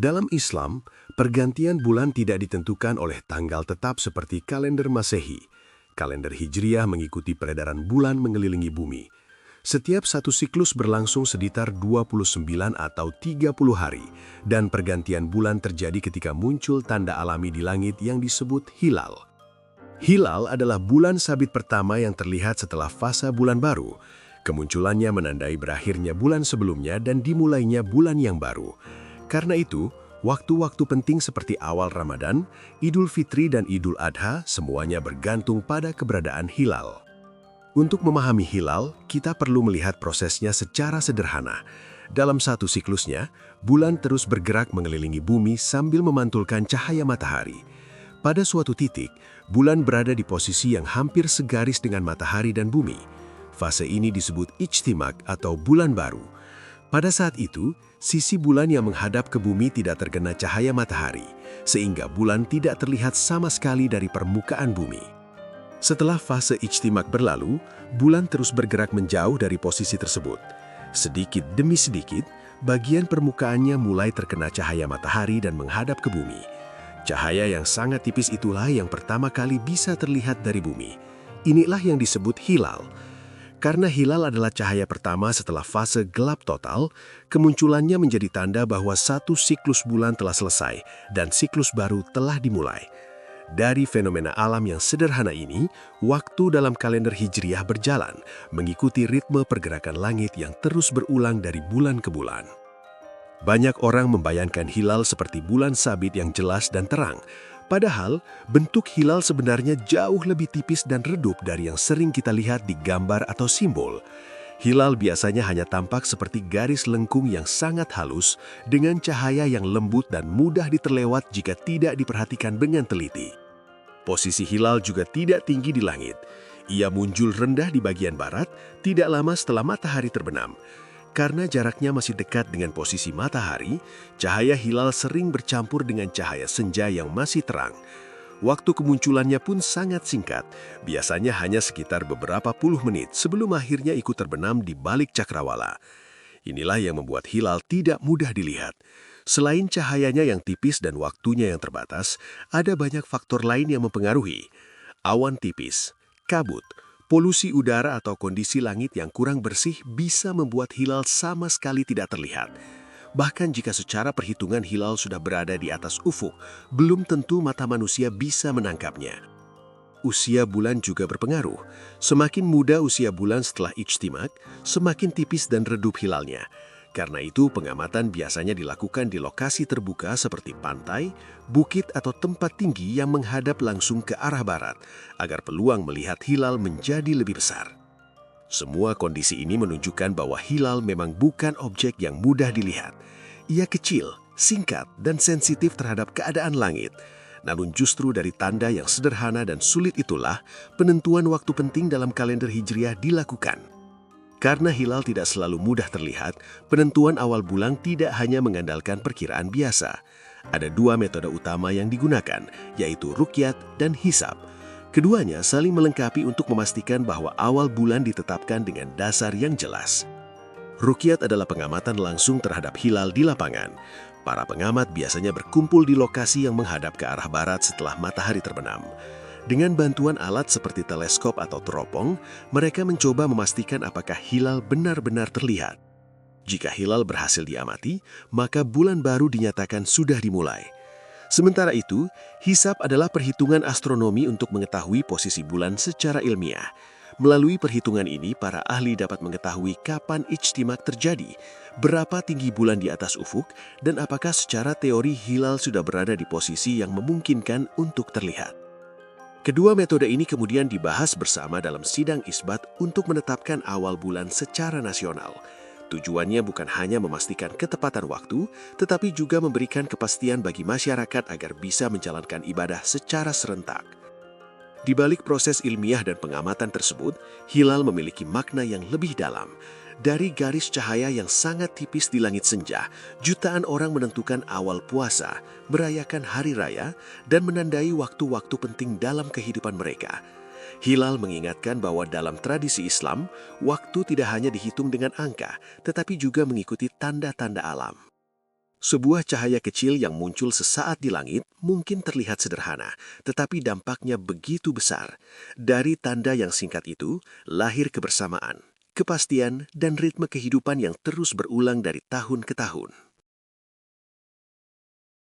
Dalam Islam, pergantian bulan tidak ditentukan oleh tanggal tetap seperti kalender Masehi. Kalender Hijriah mengikuti peredaran bulan mengelilingi bumi. Setiap satu siklus berlangsung sekitar 29 atau 30 hari, dan pergantian bulan terjadi ketika muncul tanda alami di langit yang disebut hilal. Hilal adalah bulan sabit pertama yang terlihat setelah fase bulan baru. Kemunculannya menandai berakhirnya bulan sebelumnya dan dimulainya bulan yang baru. Karena itu, waktu-waktu penting seperti awal Ramadan, Idul Fitri dan Idul Adha semuanya bergantung pada keberadaan hilal. Untuk memahami hilal, kita perlu melihat prosesnya secara sederhana. Dalam satu siklusnya, bulan terus bergerak mengelilingi bumi sambil memantulkan cahaya matahari. Pada suatu titik, bulan berada di posisi yang hampir segaris dengan matahari dan bumi. Fase ini disebut ijtimak atau bulan baru. Pada saat itu, sisi bulan yang menghadap ke bumi tidak terkena cahaya matahari, sehingga bulan tidak terlihat sama sekali dari permukaan bumi. Setelah fase ijtimak berlalu, bulan terus bergerak menjauh dari posisi tersebut. Sedikit demi sedikit, bagian permukaannya mulai terkena cahaya matahari dan menghadap ke bumi. Cahaya yang sangat tipis itulah yang pertama kali bisa terlihat dari bumi. Inilah yang disebut hilal. Karena hilal adalah cahaya pertama setelah fase gelap total, kemunculannya menjadi tanda bahwa satu siklus bulan telah selesai dan siklus baru telah dimulai. Dari fenomena alam yang sederhana ini, waktu dalam kalender Hijriah berjalan, mengikuti ritme pergerakan langit yang terus berulang dari bulan ke bulan. Banyak orang membayangkan hilal seperti bulan sabit yang jelas dan terang, padahal bentuk hilal sebenarnya jauh lebih tipis dan redup dari yang sering kita lihat di gambar atau simbol. Hilal biasanya hanya tampak seperti garis lengkung yang sangat halus dengan cahaya yang lembut dan mudah diterlewat jika tidak diperhatikan dengan teliti. Posisi hilal juga tidak tinggi di langit. Ia muncul rendah di bagian barat, tidak lama setelah matahari terbenam. Karena jaraknya masih dekat dengan posisi matahari, cahaya hilal sering bercampur dengan cahaya senja yang masih terang. Waktu kemunculannya pun sangat singkat, biasanya hanya sekitar beberapa puluh menit sebelum akhirnya ikut terbenam di balik cakrawala. Inilah yang membuat hilal tidak mudah dilihat. Selain cahayanya yang tipis dan waktunya yang terbatas, ada banyak faktor lain yang mempengaruhi. Awan tipis, kabut, polusi udara atau kondisi langit yang kurang bersih bisa membuat hilal sama sekali tidak terlihat. Bahkan jika secara perhitungan hilal sudah berada di atas ufuk, belum tentu mata manusia bisa menangkapnya. Usia bulan juga berpengaruh. Semakin muda usia bulan setelah ijtimak, semakin tipis dan redup hilalnya. Karena itu, pengamatan biasanya dilakukan di lokasi terbuka seperti pantai, bukit atau tempat tinggi yang menghadap langsung ke arah barat, agar peluang melihat hilal menjadi lebih besar. Semua kondisi ini menunjukkan bahwa hilal memang bukan objek yang mudah dilihat. Ia kecil, singkat, dan sensitif terhadap keadaan langit. Namun justru dari tanda yang sederhana dan sulit itulah penentuan waktu penting dalam kalender Hijriah dilakukan. Karena hilal tidak selalu mudah terlihat, penentuan awal bulan tidak hanya mengandalkan perkiraan biasa. Ada dua metode utama yang digunakan, yaitu ruqyat dan hisab. Keduanya saling melengkapi untuk memastikan bahwa awal bulan ditetapkan dengan dasar yang jelas. Ruqyat adalah pengamatan langsung terhadap hilal di lapangan. Para pengamat biasanya berkumpul di lokasi yang menghadap ke arah barat setelah matahari terbenam. Dengan bantuan alat seperti teleskop atau teropong, mereka mencoba memastikan apakah hilal benar-benar terlihat. Jika hilal berhasil diamati, maka bulan baru dinyatakan sudah dimulai. Sementara itu, hisab adalah perhitungan astronomi untuk mengetahui posisi bulan secara ilmiah. Melalui perhitungan ini, para ahli dapat mengetahui kapan ijtimak terjadi, berapa tinggi bulan di atas ufuk, dan apakah secara teori hilal sudah berada di posisi yang memungkinkan untuk terlihat. Kedua metode ini kemudian dibahas bersama dalam sidang isbat untuk menetapkan awal bulan secara nasional. Tujuannya bukan hanya memastikan ketepatan waktu, tetapi juga memberikan kepastian bagi masyarakat agar bisa menjalankan ibadah secara serentak. Di balik proses ilmiah dan pengamatan tersebut, hilal memiliki makna yang lebih dalam. Dari garis cahaya yang sangat tipis di langit senja, jutaan orang menentukan awal puasa, merayakan hari raya, dan menandai waktu-waktu penting dalam kehidupan mereka. Hilal mengingatkan bahwa dalam tradisi Islam, waktu tidak hanya dihitung dengan angka, tetapi juga mengikuti tanda-tanda alam. Sebuah cahaya kecil yang muncul sesaat di langit mungkin terlihat sederhana, tetapi dampaknya begitu besar. Dari tanda yang singkat itu, lahir kebersamaan, kepastian, dan ritme kehidupan yang terus berulang dari tahun ke tahun.